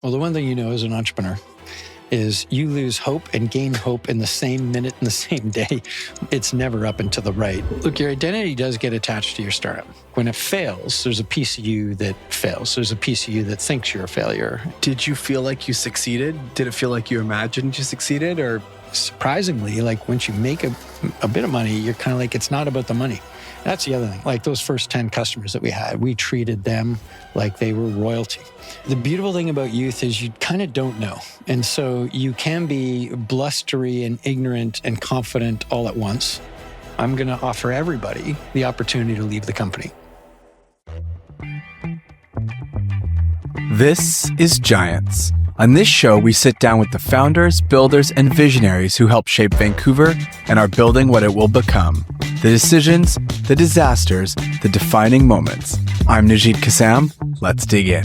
Well, the one thing you know as an entrepreneur is you lose hope and gain hope in the same minute in the same day. It's never up and to the right. Look, your identity does get attached to your startup. When it fails, there's a piece of you that fails. There's a piece of you that thinks you're a failure. Did you feel like you succeeded? Did it feel like you imagined you succeeded? Or surprisingly, like once you make a bit of money, you're kind of like, it's not about the money. That's the other thing. Like those first 10 customers that we had, we treated them like they were royalty. The beautiful thing about youth is you kind of don't know. And so you can be blustery and ignorant and confident all at once. I'm going to offer everybody the opportunity to leave the company. This is Giants. On this show, we sit down with the founders, builders, and visionaries who help shape Vancouver and are building what it will become. The decisions, the disasters, the defining moments. I'm Nejeed Kassam. Let's dig in.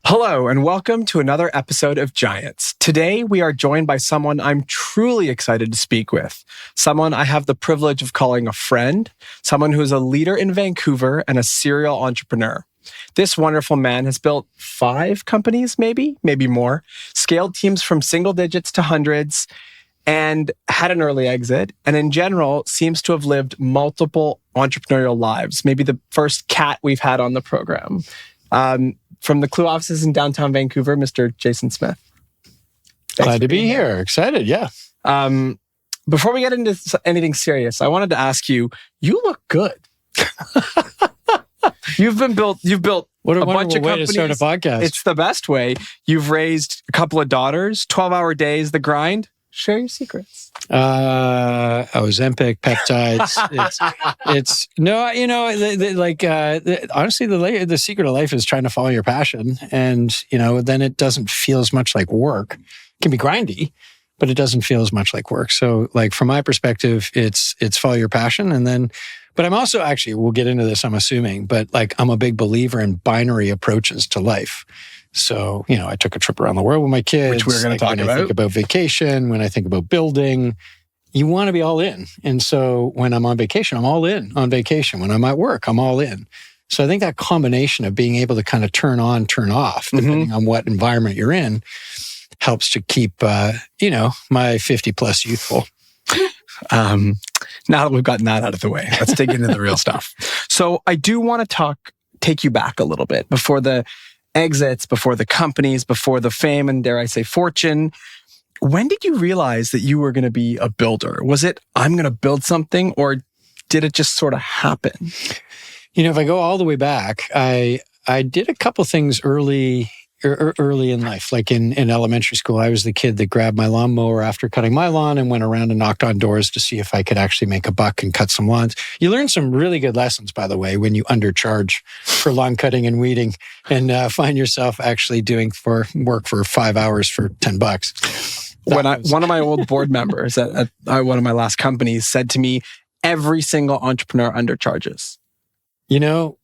Hello, and welcome to another episode of Giants. Today, we are joined by someone I'm truly excited to speak with. Someone I have the privilege of calling a friend, someone who is a leader in Vancouver and a serial entrepreneur. This wonderful man has built 5 companies, maybe more, scaled teams from single digits to hundreds, and had an early exit, and in general, seems to have lived multiple entrepreneurial lives, maybe the first cat we've had on the program. From the Klue offices in downtown Vancouver, Mr. Jason Smith. Glad to be here. Excited, yeah. Before we get into anything serious, I wanted to ask you, you look good. You've built What a bunch of way companies. to start a podcast. It's the best way. You've raised a couple of daughters, 12-hour days, the grind. Share your secrets. Ozempic, peptides. It's no, you know, honestly, the secret of life is trying to follow your passion, and then it doesn't feel as much like work. It can be grindy, but it doesn't feel as much like work. So, like from my perspective, it's follow your passion, and then. But I'm also actually, we'll get into this, I'm assuming, but like I'm a big believer in binary approaches to life. So, I took a trip around the world with my kids. Which we're going to talk about. When I think about vacation, when I think about building, you want to be all in. And so when I'm on vacation, I'm all in on vacation. When I'm at work, I'm all in. So I think that combination of being able to kind of turn on, turn off, depending on what environment you're in, helps to keep, my 50 plus youthful. Now that we've gotten that out of the way, let's dig into the real stuff. So I do want to take you back a little bit before the exits, before the companies, before the fame, and dare I say fortune. When did you realize that you were going to be a builder? Was it, I'm going to build something, or did it just sort of happen? If I go all the way back, I did a couple things early in life. Like in elementary school, I was the kid that grabbed my lawnmower after cutting my lawn and went around and knocked on doors to see if I could actually make a buck and cut some lawns. You learn some really good lessons, by the way, when you undercharge for lawn cutting and weeding and find yourself actually doing work for 5 hours for $10. One of my old board members at one of my last companies said to me, every single entrepreneur undercharges. I'm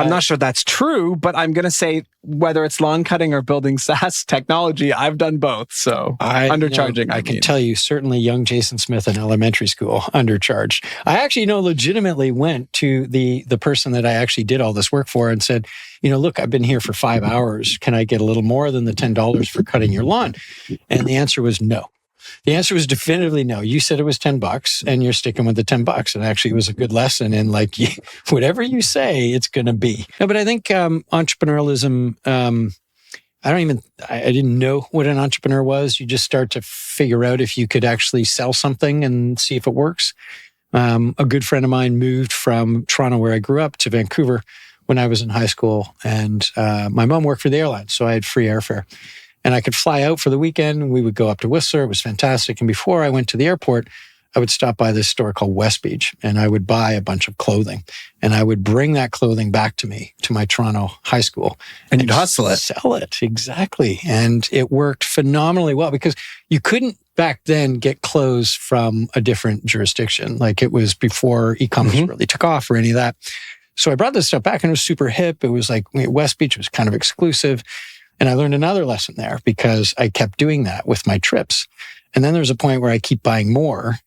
not sure that's true, but I'm going to say whether it's lawn cutting or building SaaS technology, I've done both. So undercharging. I can tell you, certainly young Jason Smith in elementary school undercharged. I actually legitimately went to the person that I actually did all this work for and said, look, I've been here for 5 hours. Can I get a little more than the $10 for cutting your lawn? And the answer was no. The answer was definitively no. You said it was $10 and you're sticking with the $10. And actually it was a good lesson in whatever you say, it's going to be. No, but I think entrepreneurialism, I didn't know what an entrepreneur was. You just start to figure out if you could actually sell something and see if it works. A good friend of mine moved from Toronto, where I grew up, to Vancouver when I was in high school. And my mom worked for the airline, so I had free airfare. And I could fly out for the weekend. We would go up to Whistler. It was fantastic. And before I went to the airport, I would stop by this store called West Beach, and I would buy a bunch of clothing. And I would bring that clothing back to my Toronto high school. And you'd hustle it. Sell it, exactly. And it worked phenomenally well because you couldn't back then get clothes from a different jurisdiction. Like it was before e-commerce really took off or any of that. So I brought this stuff back and it was super hip. It was like West Beach was kind of exclusive. And I learned another lesson there because I kept doing that with my trips. And then there's a point where I keep buying more.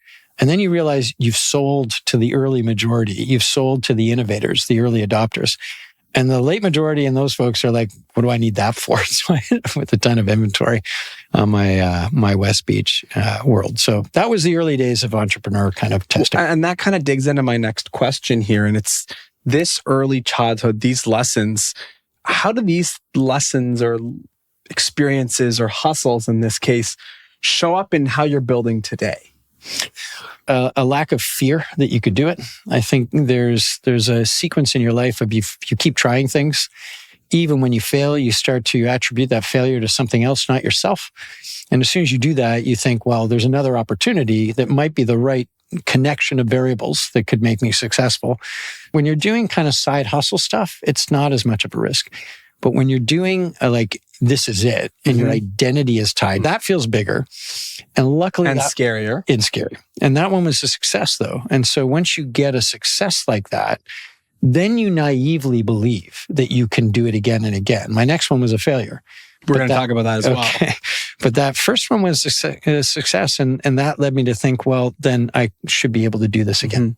And then you realize you've sold to the early majority. You've sold to the innovators, the early adopters. And the late majority and those folks are like, what do I need that for? So I ended up with a ton of inventory on my West Beach world. So that was the early days of entrepreneur kind of testing. And that kind of digs into my next question here. And it's this early childhood, these lessons, how do these lessons or experiences or hustles in this case show up in how you're building today? A lack of fear that you could do it. I think there's a sequence in your life of you keep trying things. Even when you fail, you start to attribute that failure to something else, not yourself. And as soon as you do that, you think, well, there's another opportunity that might be the right connection of variables that could make me successful. When you're doing kind of side hustle stuff, it's not as much of a risk. But when you're doing this is it, and your identity is tied, that feels bigger. And luckily, and scarier. It's scary. And that one was a success though. And so once you get a success like that, then you naively believe that you can do it again and again. My next one was a failure. We're going to talk about that as well. But that first one was a success. And that led me to think, well, then I should be able to do this again.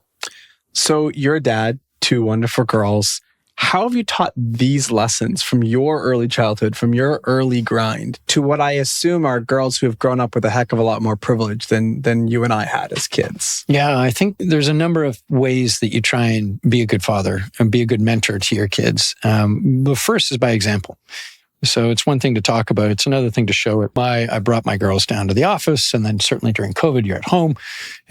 So you're a dad, 2 wonderful girls. How have you taught these lessons from your early childhood, from your early grind, to what I assume are girls who have grown up with a heck of a lot more privilege than you and I had as kids? Yeah, I think there's a number of ways that you try and be a good father and be a good mentor to your kids. The first is by example. So it's one thing to talk about. It's another thing to show it. I brought my girls down to the office, and then certainly during COVID, you're at home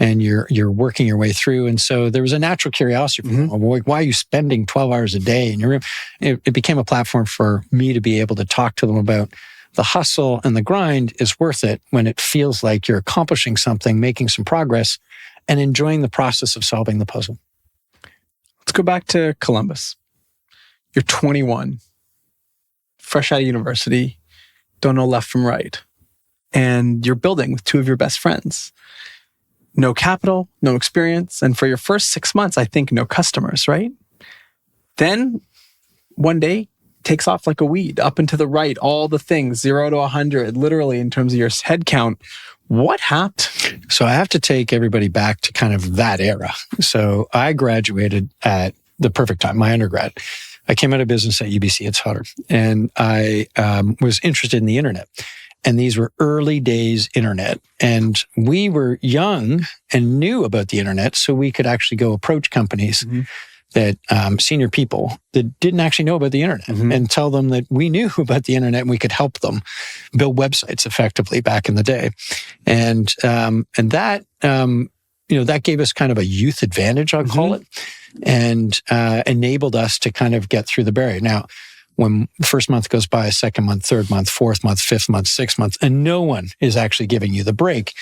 and you're working your way through. And so there was a natural curiosity from them. Why are you spending 12 hours a day in your room? It became a platform for me to be able to talk to them about the hustle and the grind is worth it when it feels like you're accomplishing something, making some progress, and enjoying the process of solving the puzzle. Let's go back to Columbus. You're 21. Fresh out of university, don't know left from right. And you're building with 2 of your best friends. No capital, no experience. And for your first 6 months, I think no customers, right? Then one day takes off like a weed, up and to the right, all the things, 0 to 100, literally in terms of your head count. What happened? So I have to take everybody back to kind of that era. So I graduated at the perfect time, my undergrad. I came out of business at UBC, it's Hutter, and I was interested in the internet. And these were early days internet. And we were young and knew about the internet, so we could actually go approach companies that senior people that didn't actually know about the internet and tell them that we knew about the internet and we could help them build websites effectively back in the day. And that, that gave us kind of a youth advantage, I'll call it. And enabled us to kind of get through the barrier. Now, when the first month goes by, second month, third month, fourth month, fifth month, 6 months, and no one is actually giving you the break,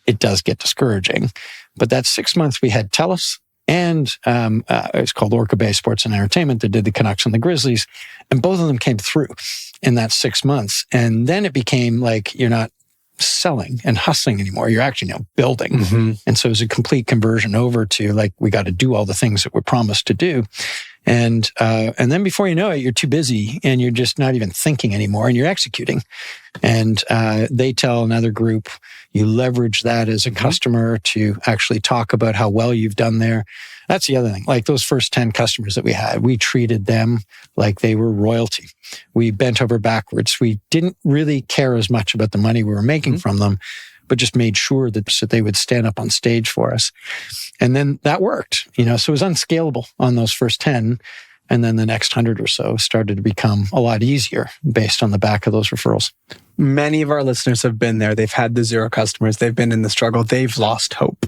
it does get discouraging. But that 6 months, we had TELUS and it's called Orca Bay Sports and Entertainment that did the Canucks and the Grizzlies. And both of them came through in that 6 months. And then it became like you're not selling and hustling anymore. You're actually now building. And so it was a complete conversion over to like, we got to do all the things that we're promised to do. And then before you know it, you're too busy and you're just not even thinking anymore and you're executing. And they tell another group, you leverage that as a customer to actually talk about how well you've done there. That's the other thing. Like those first 10 customers that we had, we treated them like they were royalty. We bent over backwards. We didn't really care as much about the money we were making from them, but just made sure that they would stand up on stage for us. And then that worked, so it was unscalable on those first 10. And then the next 100 or so started to become a lot easier based on the back of those referrals. Many of our listeners have been there. They've had the 0 customers. They've been in the struggle. They've lost hope.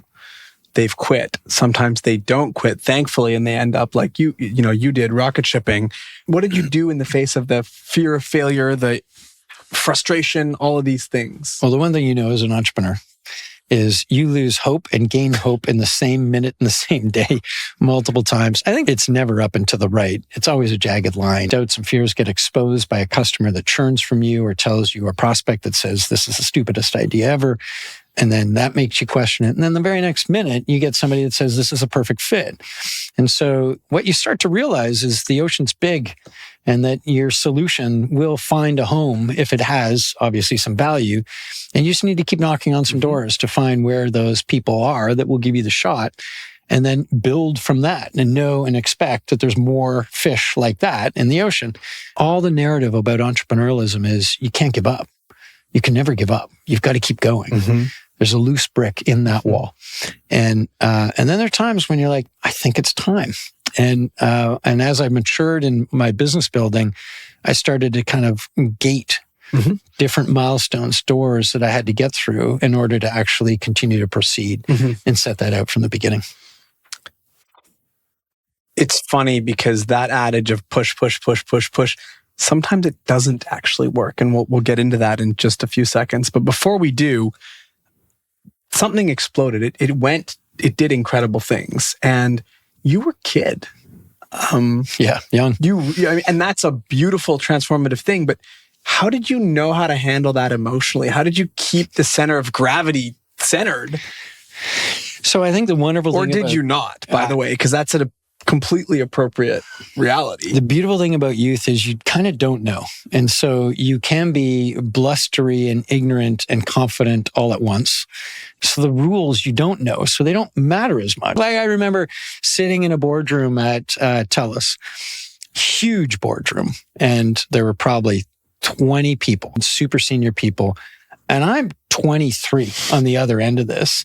They've quit. Sometimes they don't quit, thankfully, and they end up like you did, rocket shipping. What did you do in the face of the fear of failure, the frustration, all of these things? Well, the one thing as an entrepreneur is you lose hope and gain hope in the same minute, in the same day, multiple times. I think it's never up and to the right. It's always a jagged line. Doubts and fears get exposed by a customer that churns from you or tells you a prospect that says, this is the stupidest idea ever. And then that makes you question it. And then the very next minute, you get somebody that says, this is a perfect fit. And so what you start to realize is the ocean's big and that your solution will find a home if it has obviously some value. And you just need to keep knocking on some doors to find where those people are that will give you the shot, and then build from that and know and expect that there's more fish like that in the ocean. All the narrative about entrepreneurialism is you can't give up. You can never give up. You've got to keep going. There's a loose brick in that wall. And then there are times when you're like, I think it's time. And as I matured in my business building, I started to kind of gate different milestones, doors that I had to get through in order to actually continue to proceed and set that out from the beginning. It's funny because that adage of push, sometimes it doesn't actually work. And we'll get into that in just a few seconds. But before we do, something exploded. It did incredible things. And you were a kid. Young. And that's a beautiful transformative thing. But how did you know how to handle that emotionally? How did you keep the center of gravity centered? So I think the wonderful thing Or did you not, by the way? Because that's a completely appropriate reality. The beautiful thing about youth is you kind of don't know. And so you can be blustery and ignorant and confident all at once. So the rules you don't know, so they don't matter as much. Like I remember sitting in a boardroom at TELUS, huge boardroom, and there were probably 20 people, super senior people. And I'm 23 on the other end of this.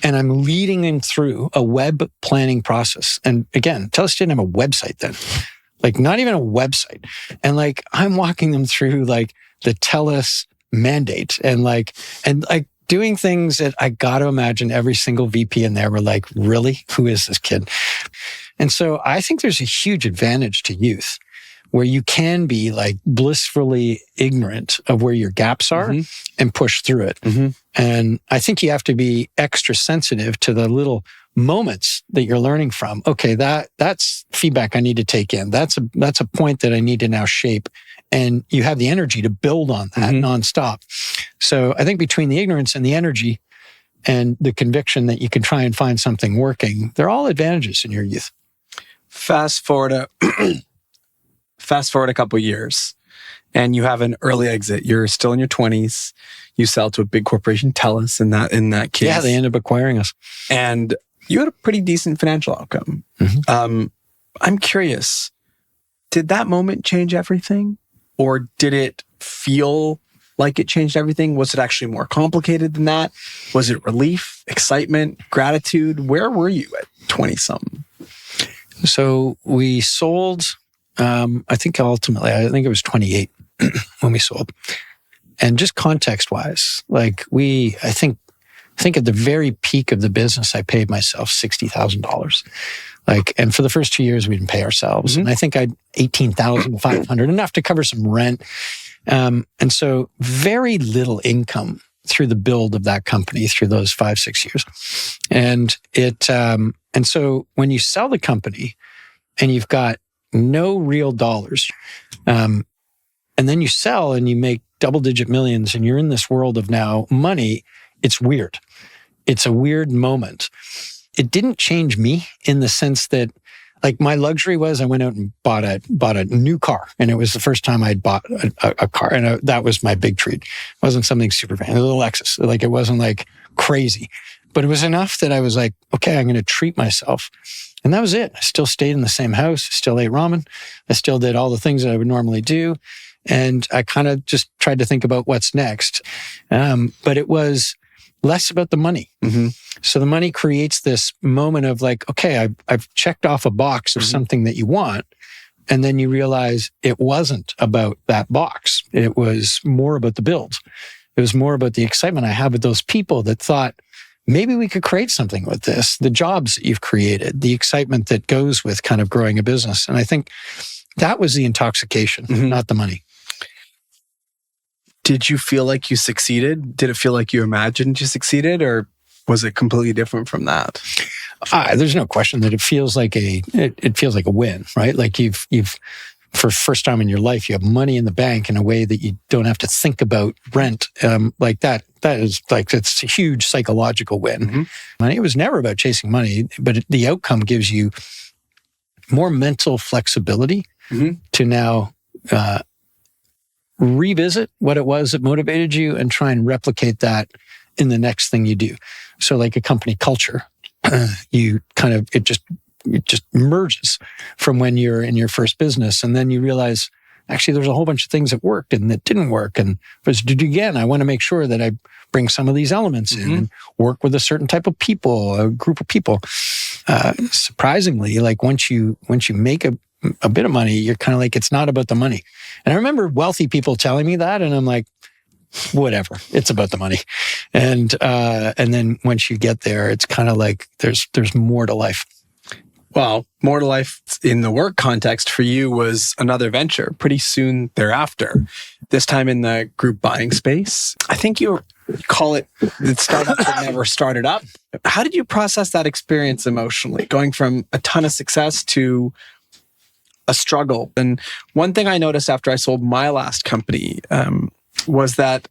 And I'm leading them through a web planning process. And again, TELUS didn't have a website then, like not even a website. And like, I'm walking them through like the TELUS mandate and doing things that I got to imagine every single VP in there were like, really? Who is this kid? And so I think there's a huge advantage to youth where you can be like blissfully ignorant of where your gaps are and push through it. And I think you have to be extra sensitive to the little moments that you're learning from. Okay, that's feedback I need to take in. That's a point that I need to now shape. And you have the energy to build on that nonstop. So I think between the ignorance and the energy and the conviction that you can try and find something working, they're all advantages in your youth. Fast forward a couple of years and you have an early exit. You're still in your 20s. You sell to a big corporation, TELUS, in that case. Yeah, they end up acquiring us. And you had a pretty decent financial outcome. I'm curious, did that moment change everything? Or did it feel like it changed everything? Was it actually more complicated than that? Was it relief, excitement, gratitude? Where were you at 20-something? So we sold... I think it was 28 when we sold. And just context-wise, like I think at the very peak of the business, I paid myself $60,000. And for the first 2 years, we didn't pay ourselves. And I think I had $18,500, enough to cover some rent. And so very little income through the build of that company through those 5-6 years. And so when you sell the company and you've got no real dollars. And then you sell and you make double-digit millions and you're in this world of now money. It's weird. It's a weird moment. It didn't change me in the sense that like my luxury was I went out and bought a new car. And it was the first time I'd bought a car. And that was my big treat. It wasn't something super fancy, a little Lexus. Like it wasn't like crazy, but it was enough that I was like, okay, I'm going to treat myself. And that was it. I still stayed in the same house, still ate ramen. I still did all the things that I would normally do. And I kind of just tried to think about what's next. But it was less about the money. So the money creates this moment of like, okay, I've checked off a box of something that you want. And then you realize it wasn't about that box. It was more about the build. It was more about the excitement I had with those people that thought, maybe we could create something with this, the jobs that you've created, the excitement that goes with kind of growing a business. And I think that was the intoxication, not the money. Did you feel like you succeeded? Did it feel like you imagined you succeeded, or was it completely different from that? There's no question that it feels like a win, right? Like you've for first time in your life, you have money in the bank in a way that you don't have to think about rent. Like that is like, it's a huge psychological win. And it was never about chasing money, but the outcome gives you more mental flexibility to now revisit what it was that motivated you and try and replicate that in the next thing you do. So like a company culture, it just merges from when you're in your first business. And then you realize, actually, there's a whole bunch of things that worked and that didn't work. And if it's to do again, I want to make sure that I bring some of these elements in and work with a certain type of people, a group of people. Surprisingly, like once you make a bit of money, you're kind of like, it's not about the money. And I remember wealthy people telling me that, and I'm like, whatever, it's about the money. And then once you get there, it's kind of like there's more to life. Well, more to life in the work context for you was another venture pretty soon thereafter, this time in the group buying space. I think you call it the startup that never started up. How did you process that experience emotionally, going from a ton of success to a struggle? And one thing I noticed after I sold my last company was that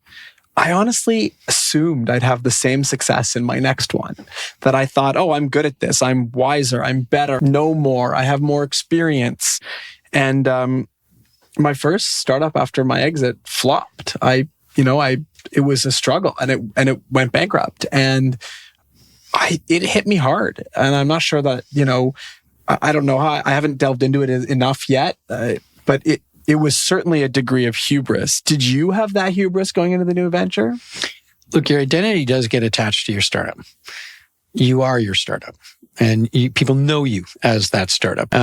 I honestly assumed I'd have the same success in my next one. That I thought, oh, I'm good at this. I'm wiser. I'm better. Know more. I have more experience. And my first startup after my exit flopped. It was a struggle, and it went bankrupt. And it hit me hard. And I'm not sure that, I don't know how. I haven't delved into it enough yet, but it was certainly a degree of hubris. Did you have that hubris going into the new venture? Look, your identity does get attached to your startup. You are your startup, and people know you as that startup.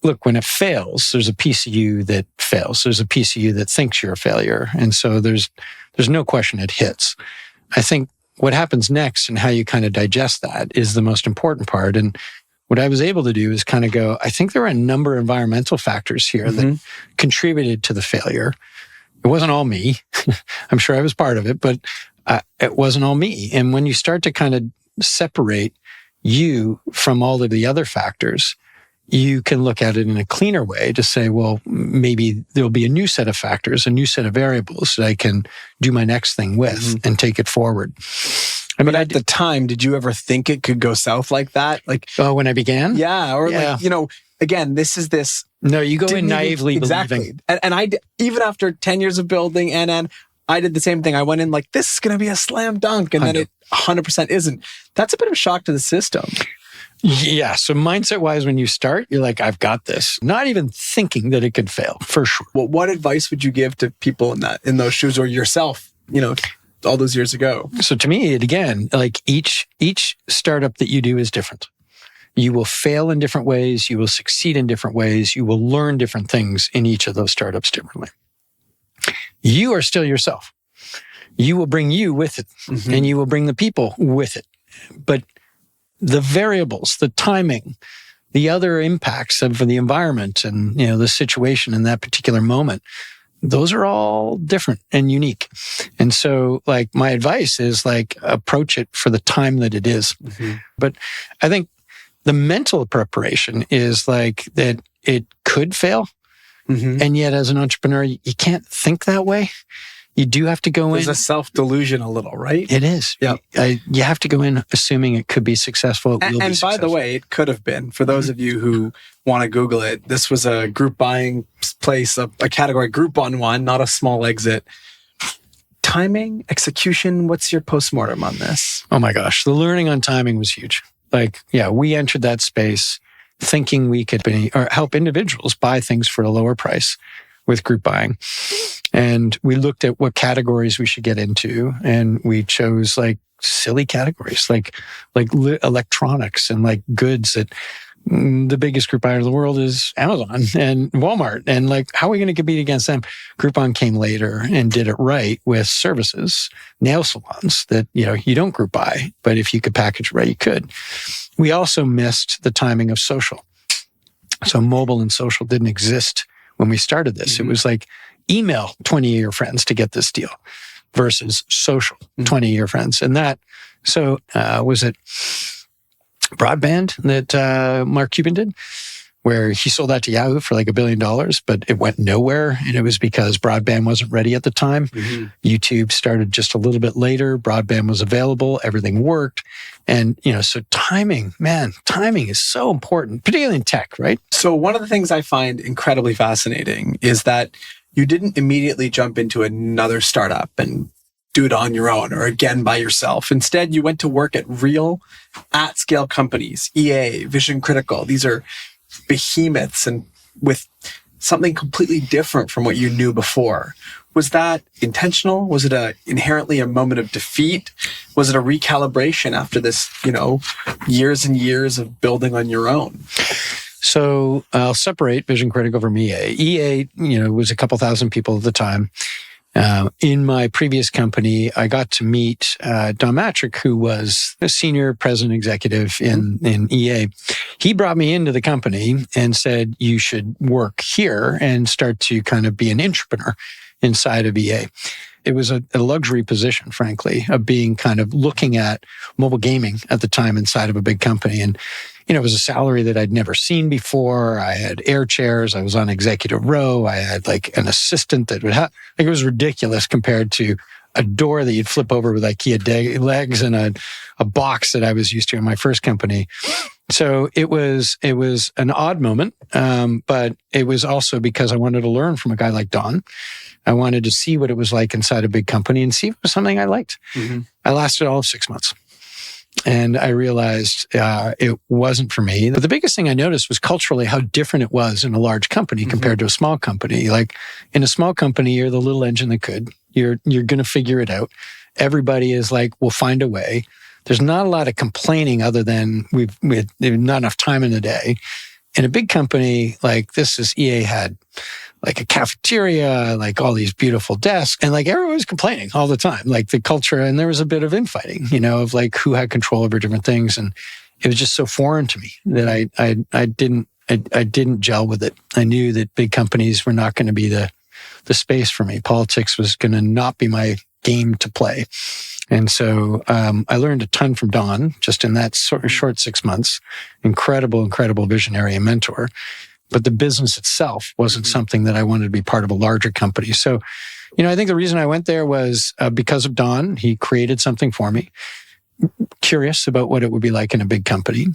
Look, when it fails, there's a piece of you that fails. There's a piece of you that thinks you're a failure. And so there's no question it hits. I think what happens next and how you kind of digest that is the most important part. And what I was able to do is kind of go, I think there are a number of environmental factors here that contributed to the failure. It wasn't all me. I'm sure I was part of it, but it wasn't all me. And when you start to kind of separate you from all of the other factors, you can look at it in a cleaner way to say, well, maybe there'll be a new set of factors, a new set of variables that I can do my next thing with and take it forward. I mean, at the time, did you ever think it could go south like that? Like, when I began? Yeah. Or like, again, this is this. No, you go in naively exactly. believing. And I, even after 10 years of building and I did the same thing. I went in like, this is going to be a slam dunk. And then it 100% isn't. That's a bit of a shock to the system. Yeah. So mindset wise, when you start, you're like, I've got this. Not even thinking that it could fail, for sure. Well, what advice would you give to people in those shoes, or yourself, all those years ago? So to me, again, like each startup that you do is different. You will fail in different ways. You will succeed in different ways. You will learn different things in each of those startups differently. You are still yourself. You will bring you with it, and you will bring the people with it. But the variables, the timing, the other impacts of the environment and, the situation in that particular moment, those are all different and unique. And so like my advice is like approach it for the time that it is. But I think the mental preparation is like that it could fail. And yet as an entrepreneur, you can't think that way. You do have to go There's a self-delusion a little, right? It is. Yeah. You have to go in assuming it could be successful. It will be successful. By the way, it could have been. For those of you who want to Google it, this was a group buying place, a category Groupon one, not a small exit. Timing, execution, what's your postmortem on this? Oh my gosh. The learning on timing was huge. We entered that space thinking we could help individuals buy things for a lower price with group buying. And we looked at what categories we should get into, and we chose like silly categories, like electronics and like goods that the biggest group buyer in the world is Amazon and Walmart. And like, how are we going to compete against them? Groupon came later and did it right with services, nail salons that, you don't group buy, but if you could package it right, you could. We also missed the timing of social. So mobile and social didn't exist when we started this. It was like email 20 of your friends to get this deal versus social 20 of your friends. And that, was it broadband that Mark Cuban did? where he sold that to Yahoo for like $1 billion, but it went nowhere. And it was because broadband wasn't ready at the time. YouTube started just a little bit later. Broadband was available. Everything worked. And, so timing is so important, particularly in tech, right? So one of the things I find incredibly fascinating is that you didn't immediately jump into another startup and do it on your own or again by yourself. Instead, you went to work at real at-scale companies, EA, Vision Critical. These are behemoths and with something completely different from what you knew before. Was that intentional? Was it inherently a moment of defeat? Was it a recalibration after this, years and years of building on your own? So I'll separate Vision Critical from EA. EA, was a couple thousand people at the time. In my previous company, I got to meet Don Matrick, who was a senior president executive in EA. He brought me into the company and said, you should work here and start to kind of be an entrepreneur inside of EA. It was a luxury position, frankly, of being kind of looking at mobile gaming at the time inside of a big company. And it was a salary that I'd never seen before. I had air chairs. I was on executive row. I had like an assistant that would have, it was ridiculous compared to a door that you'd flip over with IKEA legs and a box that I was used to in my first company. So it was an odd moment. But it was also because I wanted to learn from a guy like Don. I wanted to see what it was like inside a big company and see if it was something I liked. I lasted all of 6 months. And I realized it wasn't for me. The biggest thing I noticed was culturally how different it was in a large company compared to a small company. Like in a small company, you're the little engine that could. You're going to figure it out. Everybody is like, we'll find a way. There's not a lot of complaining other than we've not enough time in the day. In a big company like this, EA had like a cafeteria, like all these beautiful desks, and like everyone was complaining all the time, like the culture. And there was a bit of infighting, of like who had control over different things. And it was just so foreign to me that I didn't gel with it. I knew that big companies were not going to be the space for me. Politics was going to not be my game to play. And so I learned a ton from Don just in that short 6 months. Incredible visionary and mentor. But the business itself wasn't something that I wanted to be part of a larger company. So, I think the reason I went there was because of Don. He created something for me. Curious about what it would be like in a big company.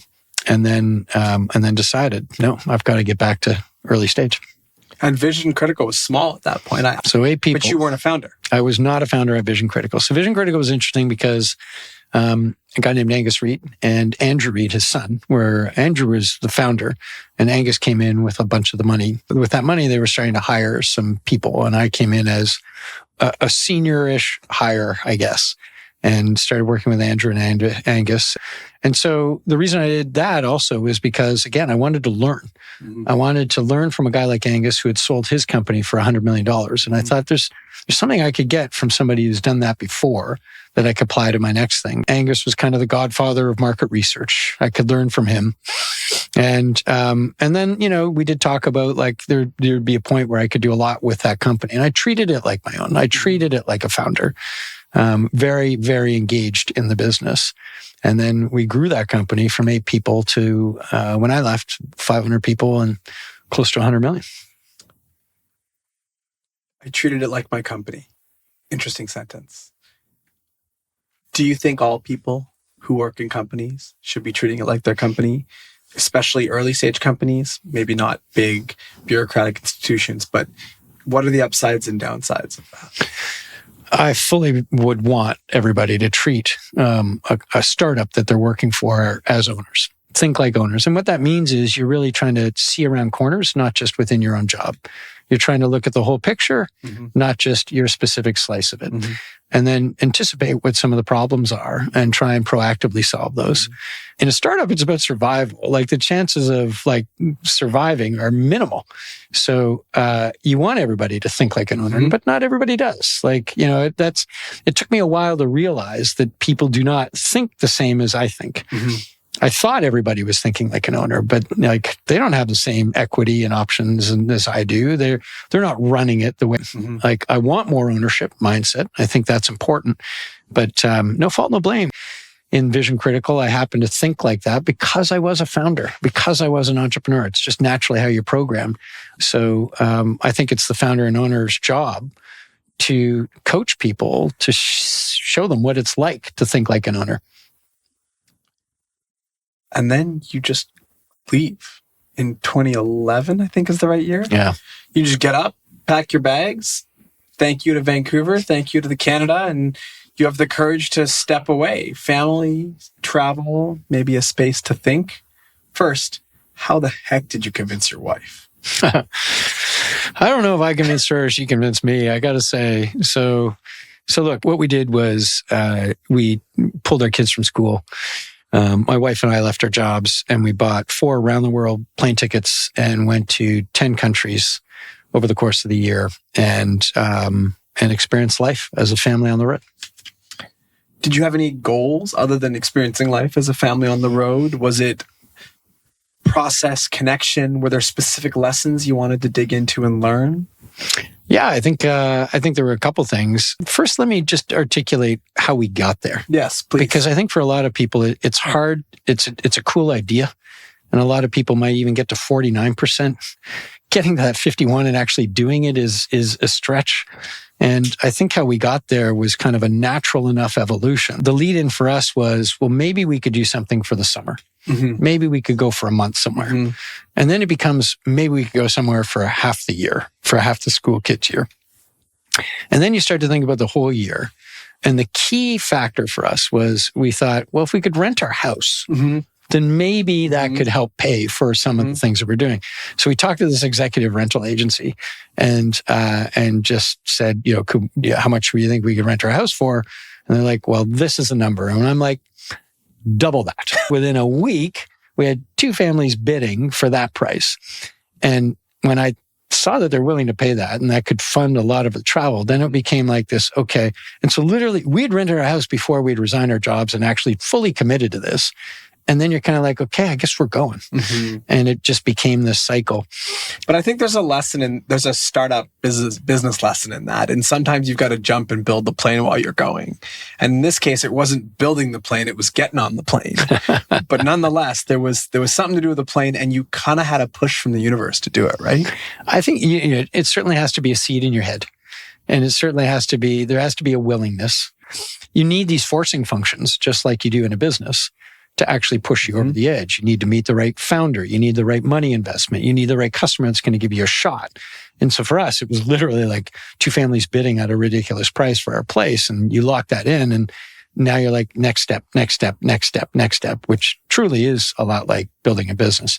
And then decided, no, I've got to get back to early stage. And Vision Critical was small at that point. So 8 people. But you weren't a founder. I was not a founder at Vision Critical. So Vision Critical was interesting because a guy named Angus Reid and Andrew Reid, his son, where Andrew was the founder and Angus came in with a bunch of the money. With that money, they were starting to hire some people. And I came in as a senior-ish hire, I guess, and started working with Andrew and Angus. And so the reason I did that also is because, again, I wanted to learn. I wanted to learn from a guy like Angus who had sold his company for $100 million. And I thought there's something I could get from somebody who's done that before that I could apply to my next thing. Angus was kind of the godfather of market research. I could learn from him. And then, we did talk about like there'd be a point where I could do a lot with that company. And I treated it like my own. I treated it like a founder. Very, very engaged in the business. And then we grew that company from 8 people to, when I left, 500 people and close to 100 million. I treated it like my company. Interesting sentence. Do you think all people who work in companies should be treating it like their company, especially early stage companies, maybe not big bureaucratic institutions, but what are the upsides and downsides of that? I fully would want everybody to treat a startup that they're working for as owners. Think like owners. And what that means is you're really trying to see around corners, not just within your own job. You're trying to look at the whole picture, not just your specific slice of it. And then anticipate what some of the problems are and try and proactively solve those. In a startup, it's about survival. Like the chances of like surviving are minimal. So you want everybody to think like an owner, but not everybody does. Like, it took me a while to realize that people do not think the same as I think. I thought everybody was thinking like an owner, but like they don't have the same equity and options as I do. They're not running it the way like I want more ownership mindset. I think that's important, but no fault, no blame. in Vision Critical, I happen to think like that because I was a founder, because I was an entrepreneur. It's just naturally how you're programmed. So I think it's the founder and owner's job to coach people, to show them what it's like to think like an owner. And then you just leave in 2011, I think is the right year. Yeah. You just get up, pack your bags. Thank you to Vancouver. Thank you to the Canada. And you have the courage to step away. Family, travel, maybe a space to think. First, how the heck did you convince your wife? I don't know if I convinced her or she convinced me, I got to say. So look, what we did was we pulled our kids from school. My wife and I left our jobs and we bought 4 around the world plane tickets and went to 10 countries over the course of the year and experienced life as a family on the road. Did you have any goals other than experiencing life as a family on the road? Was it process, connection? Were there specific lessons you wanted to dig into and learn? Yeah, I think there were a couple things. First, let me just articulate how we got there. Yes, please. Because I think for a lot of people, it's hard. It's a cool idea. And a lot of people might even get to 49%. Getting to that 51 and actually doing it is a stretch. And I think how we got there was kind of a natural enough evolution. The lead in for us was, well, maybe we could do something for the summer. Mm-hmm. Maybe we could go for a month somewhere. Mm-hmm. And then it becomes, maybe we could go somewhere for half the year, for half the school kids' year. And then you start to think about the whole year. And the key factor for us was we thought, well, if we could rent our house, mm-hmm. then maybe that could help pay for some of the things that we're doing. So we talked to this executive rental agency and just said, how much do you think we could rent our house for? And they're like, well, this is the number. And I'm like, double that. Within a week, we had 2 families bidding for that price. And when I saw that they're willing to pay that and that could fund a lot of the travel, then it became like this, okay. And so literally, we'd rented our house before we'd resigned our jobs and actually fully committed to this. And then you're kind of like, okay, I guess we're going. Mm-hmm. And it just became this cycle. But I think there's a startup business lesson in that. And sometimes you've got to jump and build the plane while you're going. And in this case, it wasn't building the plane, it was getting on the plane. But nonetheless, there was something to do with the plane and you kind of had a push from the universe to do it, right? I think it certainly has to be a seed in your head. And it certainly there has to be a willingness. You need these forcing functions, just like you do in a business, to actually push you over the edge. You need to meet the right founder. You need the right money investment. You need the right customer that's going to give you a shot. And so for us, it was literally like 2 families bidding at a ridiculous price for our place. And you lock that in and now you're like, next step, which truly is a lot like building a business.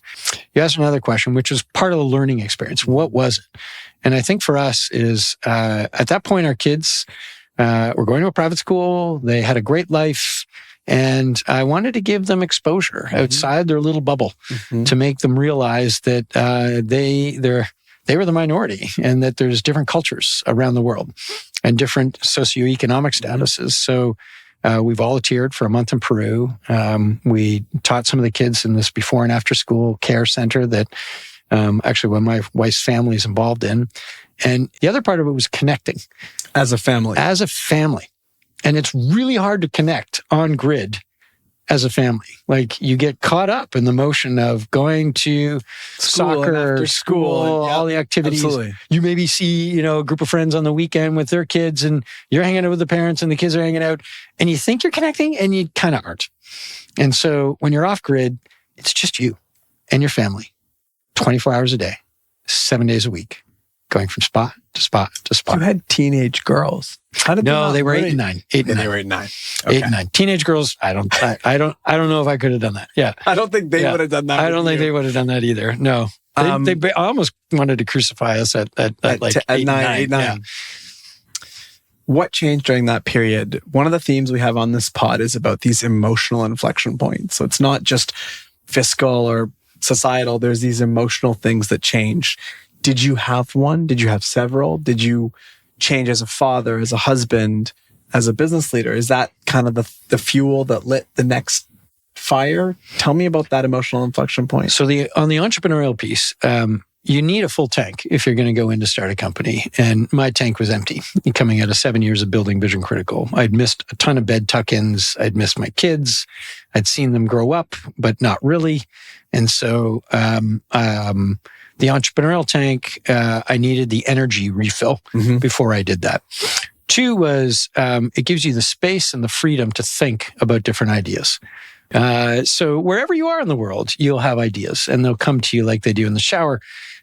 You asked another question, which was part of the learning experience. What was it? And I think for us is, at that point, our kids were going to a private school. They had a great life. And I wanted to give them exposure outside their little bubble to make them realize that they were the minority and that there's different cultures around the world and different socioeconomic statuses. So we volunteered for a month in Peru. We taught some of the kids in this before and after school care center that actually when my wife's family is involved in. And the other part of it was connecting. As a family. And it's really hard to connect on grid as a family. Like you get caught up in the motion of going to soccer, school, all the activities. Absolutely. You maybe see, a group of friends on the weekend with their kids and you're hanging out with the parents and the kids are hanging out and you think you're connecting and you kind of aren't. And so when you're off grid, it's just you and your family, 24 hours a day, 7 days a week, going from spot to spot to spot. You had teenage girls. How did they were 8 and 9. 8 and 9. They were 8 and 9. Okay. 8 and 9. Teenage girls, I don't know if I could have done that. Yeah. I don't think they would have done that. I don't think they would have done that either. No. They almost wanted to crucify us at like 8, 9. Yeah. What changed during that period? One of the themes we have on this pod is about these emotional inflection points. So it's not just fiscal or societal. There's these emotional things that change. Did you have one? Did you have several? Did you change as a father, as a husband, as a business leader? Is that kind of the fuel that lit the next fire? Tell me about that emotional inflection point. So on the entrepreneurial piece, you need a full tank if you're going to go in to start a company. And my tank was empty coming out of 7 years of building Vision Critical. I'd missed a ton of bed tuck-ins. I'd missed my kids. I'd seen them grow up, but not really. And so the entrepreneurial tank, I needed the energy refill before I did that. 2 was it gives you the space and the freedom to think about different ideas. So wherever you are in the world, you'll have ideas and they'll come to you like they do in the shower.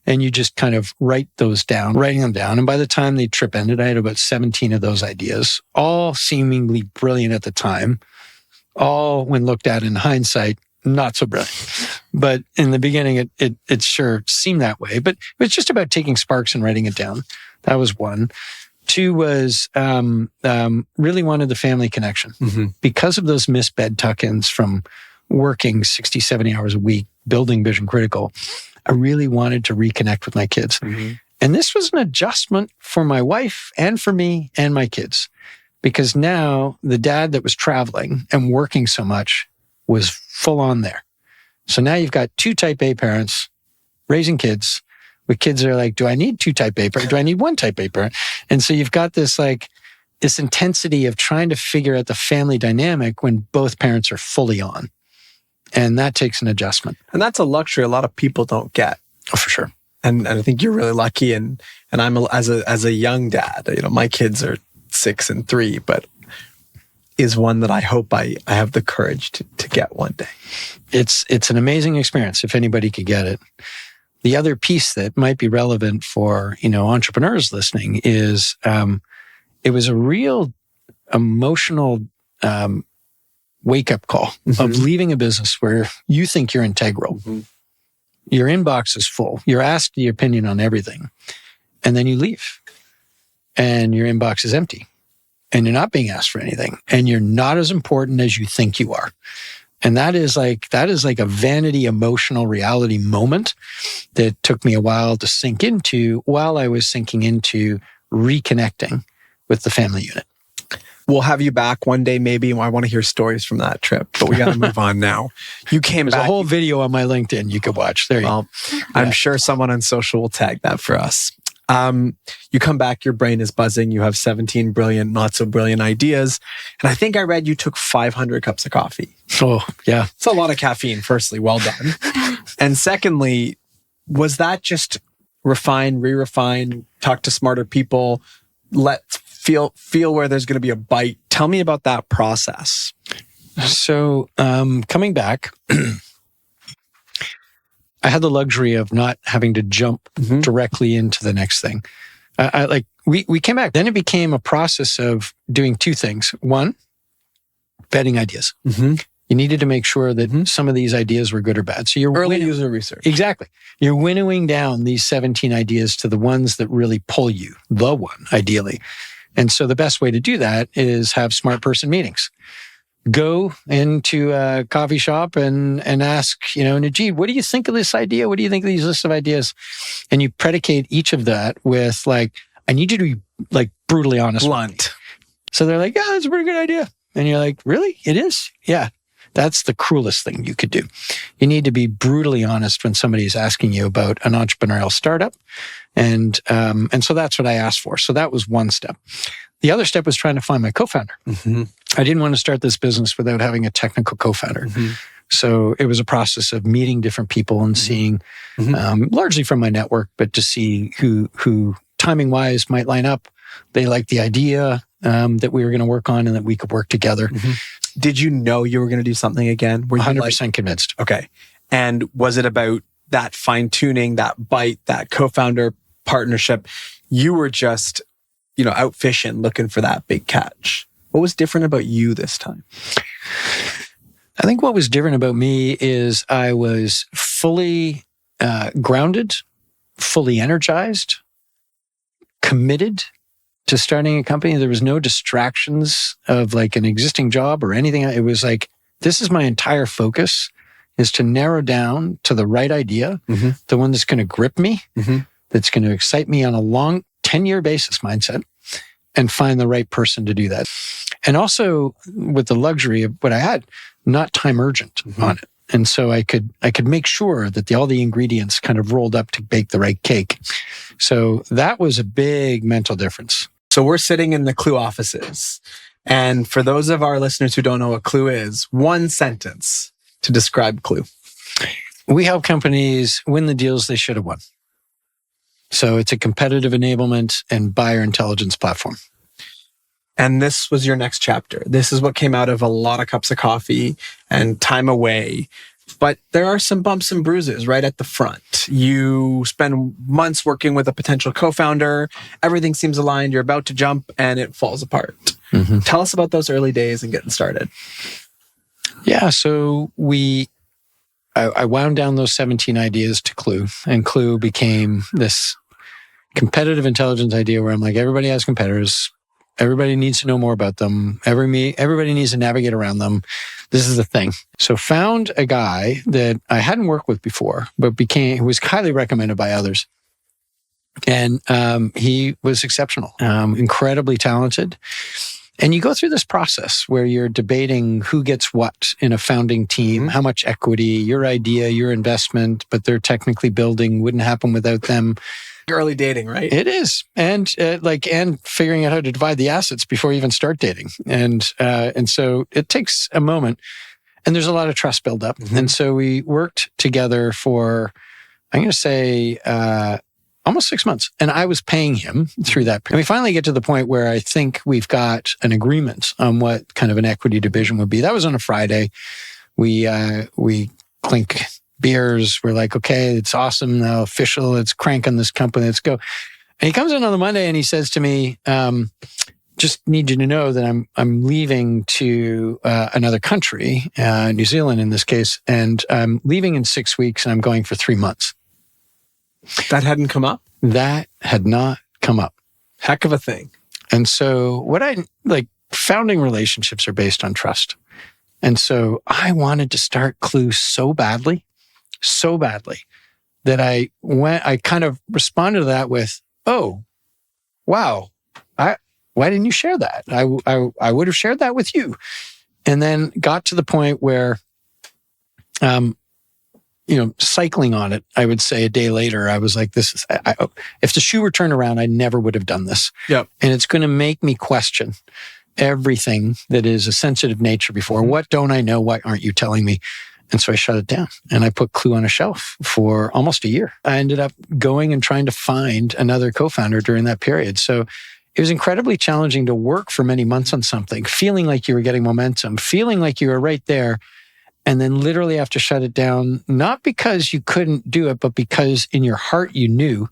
And you just kind of writing them down. And by the time the trip ended, I had about 17 of those ideas, all seemingly brilliant at the time. All, when looked at in hindsight, not so brilliant. But in the beginning, it sure seemed that way. But it was just about taking sparks and writing it down. That was 1. 2 was really wanted the family connection. Because of those missed bed tuck-ins from working 60, 70 hours a week, building Vision Critical, I really wanted to reconnect with my kids. And this was an adjustment for my wife and for me and my kids, because now the dad that was traveling and working so much was full on there. So now you've got 2 type A parents raising kids with kids that are like, do I need 2 type A parents? Do I need 1 type A parent? And so you've got this intensity of trying to figure out the family dynamic when both parents are fully on. And that takes an adjustment. And that's a luxury a lot of people don't get. Oh, for sure. And I think you're really lucky. And I'm as a young dad, my kids are 6 and 3, but is one that I hope I have the courage to get one day. It's an amazing experience if anybody could get it. The other piece that might be relevant for, entrepreneurs listening is it was a real emotional wake-up call of leaving a business where you think you're integral. Your inbox is full. You're asked your opinion on everything. And then you leave. And your inbox is empty. And you're not being asked for anything. And you're not as important as you think you are. And that is like a vanity emotional reality moment that took me a while to sink into while I was sinking into reconnecting with the family unit. We'll have you back one day, maybe. I want to hear stories from that trip, but we got to move on now. You came There's back. a whole video on my LinkedIn you could watch. There you go. I'm sure someone on social will tag that for us. You come back, your brain is buzzing. You have 17 brilliant, not so brilliant ideas. And I think I read you took 500 cups of coffee. Oh, yeah. It's a lot of caffeine, firstly. Well done. And secondly, was that just refine, re-refine, talk to smarter people, feel where there's going to be a bite? Tell me about that process. So coming back, I had the luxury of not having to jump directly into the next thing. We came back. Then it became a process of doing 2 things. 1, vetting ideas. You needed to make sure that some of these ideas were good or bad. So you're early user research. Exactly. You're winnowing down these 17 ideas to the ones that really pull you, the one, ideally. And so the best way to do that is have smart person meetings. Go into a coffee shop and ask, Nejeed, what do you think of this idea? What do you think of these list of ideas? And you predicate each of that with I need you to be brutally honest. Blunt. So they're like, yeah, that's a pretty good idea. And you're like, really? It is? Yeah. That's the cruelest thing you could do. You need to be brutally honest when somebody's asking you about an entrepreneurial startup. And so that's what I asked for. So that was 1 step. The other step was trying to find my co-founder. I didn't want to start this business without having a technical co-founder. So it was a process of meeting different people and seeing, largely from my network, but to see who timing-wise might line up. They liked the idea that we were going to work on and that we could work together. Did you know you were going to do something again? Were you 100% convinced. Okay. And was it about that fine-tuning, that bite, that co-founder partnership? You were just, out fishing, looking for that big catch. What was different about you this time? I think what was different about me is I was fully grounded, fully energized, committed to starting a company. There was no distractions of an existing job or anything. It was this is my entire focus, is to narrow down to the right idea, the one that's going to grip me, that's going to excite me on a long 10-year basis mindset, and find the right person to do that. And also with the luxury of what I had, not time urgent on it. And so I could make sure that all the ingredients kind of rolled up to bake the right cake. So that was a big mental difference. So we're sitting in the Klue offices. And for those of our listeners who don't know what Klue is, one sentence to describe Klue. We help companies win the deals they should have won. So it's a competitive enablement and buyer intelligence platform. And this was your next chapter. This is what came out of a lot of cups of coffee and time away. But there are some bumps and bruises right at the front. You spend months working with a potential co-founder. Everything seems aligned. You're about to jump and it falls apart. Mm-hmm. Tell us about those early days and getting started. Yeah, so I wound down those 17 ideas to Klue, and Klue became this competitive intelligence idea where I'm like, everybody has competitors. Everybody needs to know more about them. Everybody needs to navigate around them. This is the thing. So found a guy that I hadn't worked with before, but was highly recommended by others. And he was exceptional, incredibly talented. And you go through this process where you're debating who gets what in a founding team, how much equity, your idea, your investment, but they're technically building, wouldn't happen without them. Early dating, right? It is. And figuring out how to divide the assets before you even start dating. And so it takes a moment and there's a lot of trust build up. Mm-hmm. And so we worked together for, I'm going to say, almost 6 months. And I was paying him through that period. And we finally get to the point where I think we've got an agreement on what kind of an equity division would be. That was on a Friday. We clink beers. We're like, okay, it's awesome now, official. Let's crank on this company. Let's go. And he comes in on the Monday and he says to me, just need you to know that I'm leaving to another country, New Zealand in this case, and I'm leaving in 6 weeks and I'm going for 3 months. That hadn't come up? That had not come up. Heck of a thing. And so founding relationships are based on trust. And so I wanted to start Klue so badly that I kind of responded to that with, oh, wow, why didn't you share that? I would have shared that with you. And then got to the point where, cycling on it, I would say a day later, I was like, if the shoe were turned around, I never would have done this. Yep. And it's going to make me question everything that is a sensitive nature before. Mm-hmm. What don't I know? Why aren't you telling me? And so I shut it down and I put Klue on a shelf for almost a year. I ended up going and trying to find another co-founder during that period. So it was incredibly challenging to work for many months on something, feeling like you were getting momentum, feeling like you were right there, and then literally have to shut it down, not because you couldn't do it, but because in your heart you knew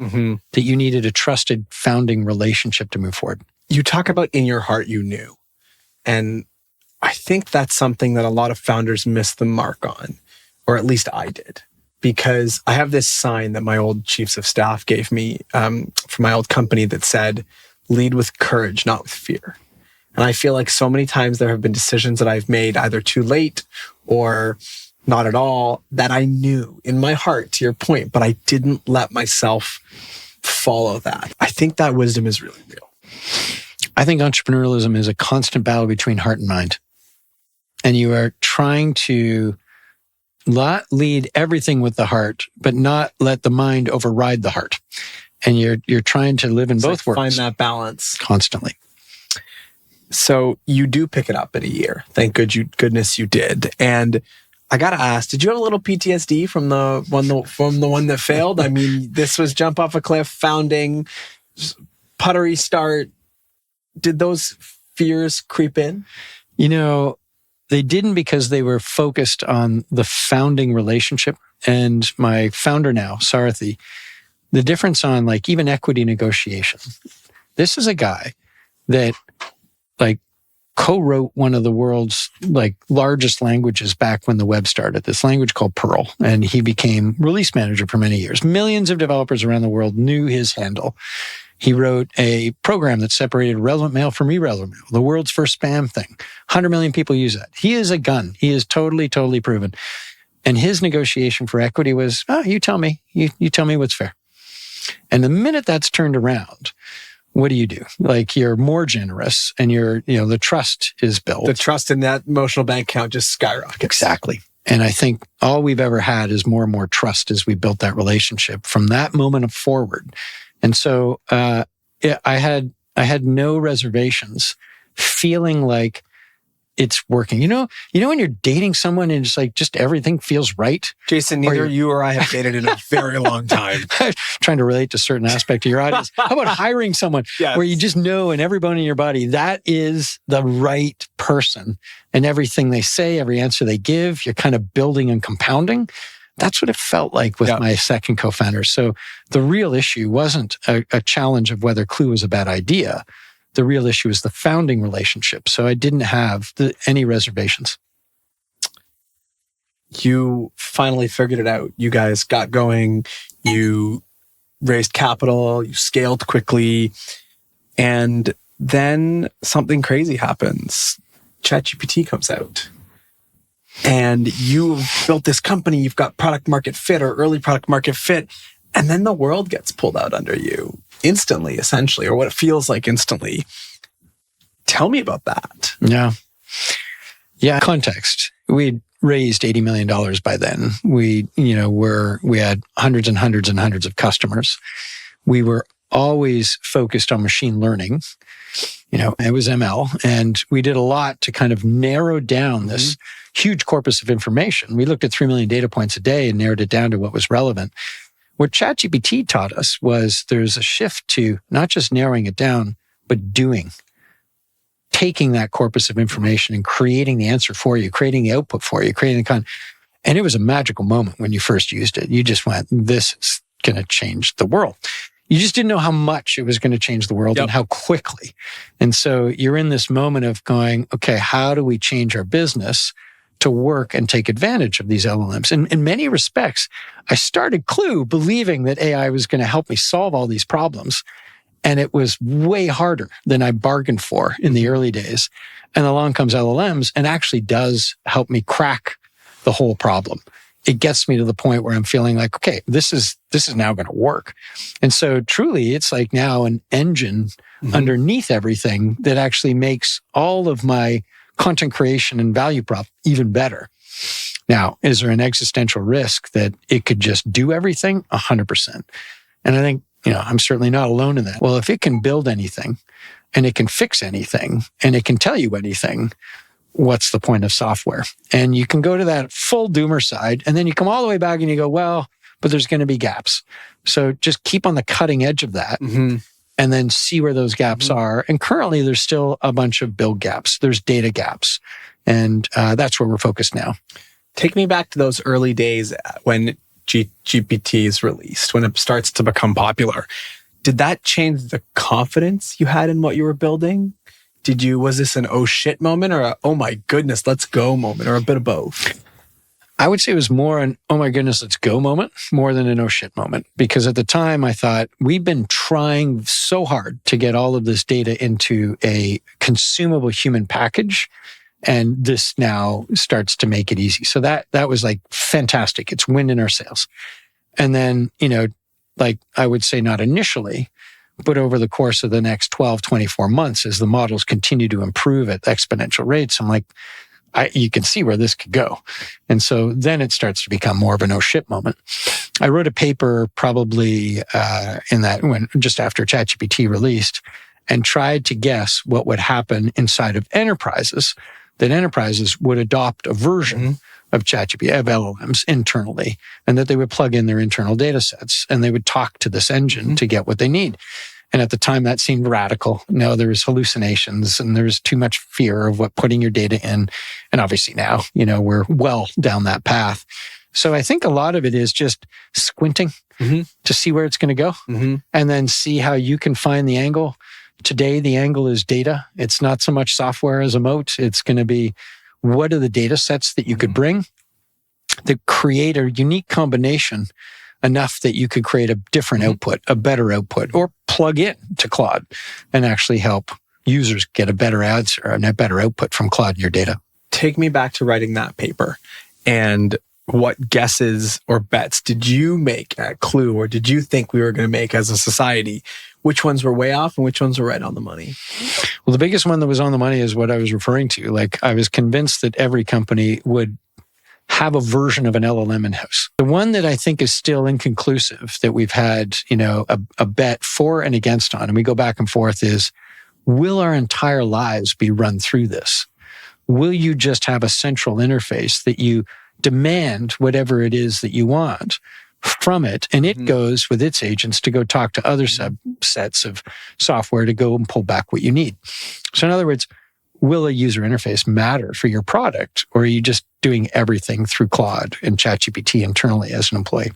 that you needed a trusted founding relationship to move forward. You talk about in your heart you knew. And I think that's something that a lot of founders miss the mark on, or at least I did. Because I have this sign that my old chiefs of staff gave me from my old company that said, lead with courage, not with fear. And I feel like so many times there have been decisions that I've made either too late or not at all that I knew in my heart, to your point, but I didn't let myself follow that. I think that wisdom is really real. I think entrepreneurialism is a constant battle between heart and mind. And you are trying to not lead everything with the heart, but not let the mind override the heart. And you're trying to live in both worlds. Find that balance. Constantly. So you do pick it up in a year. Thank goodness you did. And I got to ask, did you have a little PTSD from the one that failed? I mean, this was jump off a cliff, founding, puttery start. Did those fears creep in? They didn't, because they were focused on the founding relationship. And my founder now, Sarathi, the difference on even equity negotiation. This is a guy that co-wrote one of the world's largest languages back when the web started, this language called Perl. And he became release manager for many years. Millions of developers around the world knew his handle. He wrote a program that separated relevant mail from irrelevant mail, the world's first spam thing. 100 million people use that. He is a gun. He is totally, totally proven. And his negotiation for equity was, you tell me. You tell me what's fair. And the minute that's turned around, what do? You're more generous and the trust is built. The trust in that emotional bank account just skyrockets. Exactly. And I think all we've ever had is more and more trust as we built that relationship from that moment forward. And so I had no reservations, feeling like it's working. You know when you're dating someone and it's like just everything feels right? Jason, neither you or I have dated in a very long time. Trying to relate to a certain aspect of your audience. How about hiring someone Yes. where you just know in every bone in your body, that is the right person, and everything they say, every answer they give, you're kind of building and compounding. That's what it felt like with my second co-founder. So the real issue wasn't a challenge of whether Klue was a bad idea. The real issue is the founding relationship. So I didn't have any reservations. You finally figured it out. You guys got going. You raised capital. You scaled quickly. And then something crazy happens. ChatGPT comes out. And you've built this company. You've got product market fit or early product market fit. And then the world gets pulled out under you instantly, essentially, or what it feels like instantly. Tell me about that. Yeah. Context. We'd raised $80 million by then. We had hundreds and hundreds and hundreds of customers. We were always focused on machine learning. It was ML, and we did a lot to kind of narrow down this huge corpus of information. We looked at 3 million data points a day and narrowed it down to what was relevant. What ChatGPT taught us was there's a shift to not just narrowing it down, but taking that corpus of information and creating the answer for you, creating the output for you, creating the content. And it was a magical moment when you first used it. You just went, this is going to change the world. You just didn't know how much it was going to change the world and how quickly. And so you're in this moment of going, okay, how do we change our business to work and take advantage of these LLMs? And in many respects, I started Klue believing that AI was going to help me solve all these problems. And it was way harder than I bargained for in the early days. And along comes LLMs and actually does help me crack the whole problem. It gets me to the point where I'm feeling like, okay, this is now going to work. And so truly, it's like now an engine underneath everything that actually makes all of my content creation and value prop even better. Now, is there an existential risk that it could just do everything? 100%. And I think, I'm certainly not alone in that. Well, if it can build anything and it can fix anything and it can tell you anything, what's the point of software? And you can go to that full doomer side, and then you come all the way back and you go, well, but there's going to be gaps. So just keep on the cutting edge of that and then see where those gaps are. And currently there's still a bunch of build gaps. There's data gaps. And that's where we're focused now. Take me back to those early days when GPT is released, when it starts to become popular. Did that change the confidence you had in what you were building? Was this an oh shit moment or a oh my goodness, let's go moment, or a bit of both? I would say it was more an oh my goodness, let's go moment, more than an oh shit moment. Because at the time I thought we've been trying so hard to get all of this data into a consumable human package. And this now starts to make it easy. So that was like fantastic. It's wind in our sails. And then, like I would say not initially, but over the course of the next 12, 24 months, as the models continue to improve at exponential rates, I'm like, you can see where this could go. And so then it starts to become more of an oh shit moment. I wrote a paper probably just after ChatGPT released and tried to guess what would happen inside of enterprises, that enterprises would adopt a version of ChatGPT, of LLMs internally, and that they would plug in their internal data sets and they would talk to this engine to get what they need. And at the time that seemed radical. No, there was hallucinations and there was too much fear of what putting your data in. And obviously now, we're well down that path. So I think a lot of it is just squinting to see where it's going to go and then see how you can find the angle. Today, the angle is data. It's not so much software as a moat. It's going to be, what are the data sets that you could bring that create a unique combination enough that you could create a different output, a better output, or plug in to Claude and actually help users get a better answer and a better output from Claude in your data. Take me back to writing that paper. And what guesses or bets did you make at Klue, or did you think we were going to make as a society? Which ones were way off and which ones were right on the money? Well, the biggest one that was on the money is what I was referring to. Like, I was convinced that every company would have a version of an LLM in-house. The one that I think is still inconclusive that we've had, a bet for and against on, and we go back and forth is, will our entire lives be run through this? Will you just have a central interface that you demand whatever it is that you want from it, and it goes with its agents to go talk to other subsets of software to go and pull back what you need? So in other words, will a user interface matter for your product, or are you just doing everything through Claude and ChatGPT internally as an employee?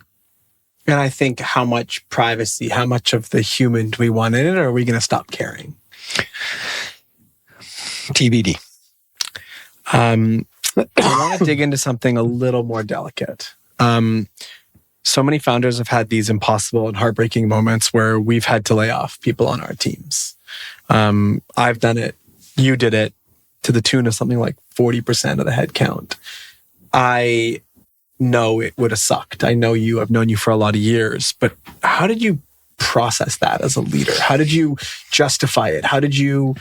And I think how much privacy, how much of the human do we want in it, or are we going to stop caring? TBD. I want to dig into something a little more delicate. So many founders have had these impossible and heartbreaking moments where we've had to lay off people on our teams. I've done it. You did it to the tune of something like 40% of the headcount. I know it would have sucked. I know you. I've known you for a lot of years. But how did you process that as a leader? How did you justify it? How did you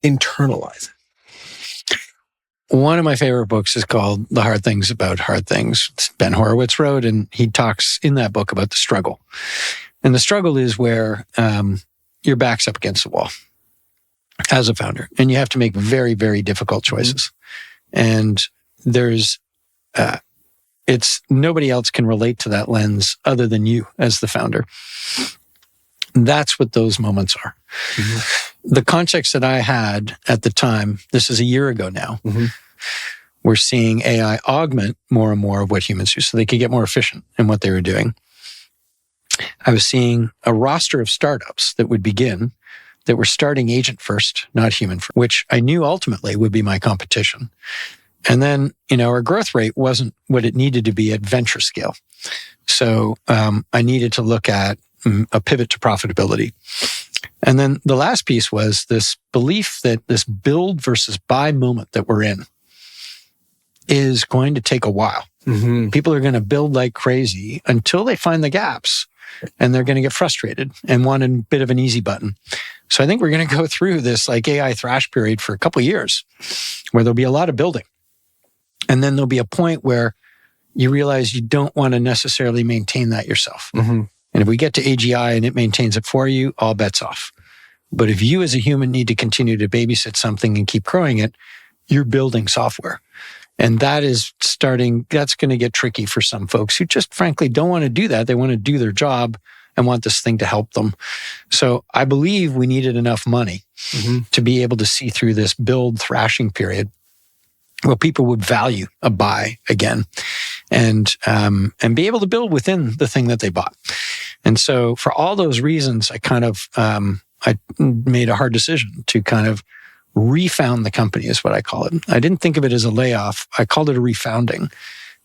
internalize it? One of my favorite books is called The Hard Things About Hard Things. Ben Horowitz wrote, and he talks in that book about the struggle. And the struggle is where your back's up against the wall as a founder, and you have to make very, very difficult choices. And there's, nobody else can relate to that lens other than you as the founder. That's what those moments are. The context that I had at the time, this is a year ago now, we're seeing AI augment more and more of what humans do so they could get more efficient in what they were doing. I was seeing a roster of startups that would begin that were starting agent first, not human first, which I knew ultimately would be my competition. And then, our growth rate wasn't what it needed to be at venture scale. So I needed to look at a pivot to profitability. And then the last piece was this belief that this build versus buy moment that we're in is going to take a while. People are going to build like crazy until they find the gaps, and they're going to get frustrated and want a bit of an easy button. So I think we're going to go through this like AI thrash period for a couple of years where there'll be a lot of building. And then there'll be a point where you realize you don't want to necessarily maintain that yourself. And if we get to AGI and it maintains it for you, all bets off. But if you as a human need to continue to babysit something and keep growing it, you're building software. And that's going to get tricky for some folks who just frankly don't want to do that. They want to do their job and want this thing to help them. So I believe we needed enough money to be able to see through this build thrashing period where people would value a buy again and be able to build within the thing that they bought. And so for all those reasons, I kind of, I made a hard decision to kind of refound the company is what I call it. I didn't think of it as a layoff. I called it a refounding.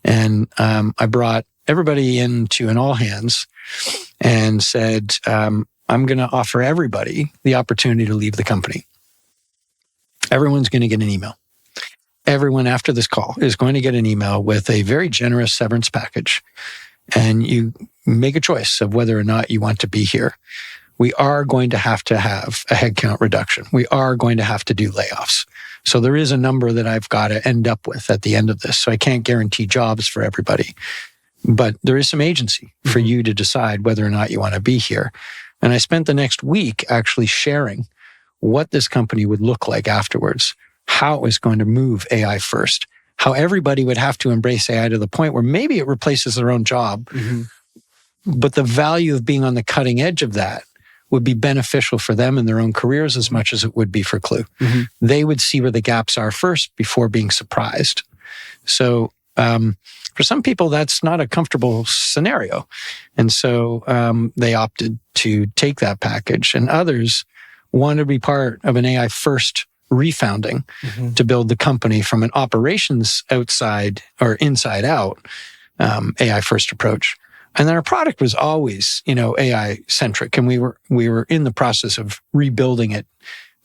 And I brought everybody into an all hands and said, I'm going to offer everybody the opportunity to leave the company. Everyone's going to get an email. Everyone after this call is going to get an email with a very generous severance package. And you make a choice of whether or not you want to be here. We are going to have a headcount reduction. We are going to have to do layoffs. So there is a number that I've got to end up with at the end of this. So I can't guarantee jobs for everybody. But there is some agency for you to decide whether or not you want to be here. And I spent the next week actually sharing what this company would look like afterwards, how it was going to move AI first, how everybody would have to embrace AI to the point where maybe it replaces their own job. But the value of being on the cutting edge of that would be beneficial for them in their own careers as much as it would be for Klue. They would see where the gaps are first before being surprised. So for some people, that's not a comfortable scenario. And so they opted to take that package. And others want to be part of an AI first refounding to build the company from an operations outside or inside out AI first approach. And then our product was always, AI centric, and we were in the process of rebuilding it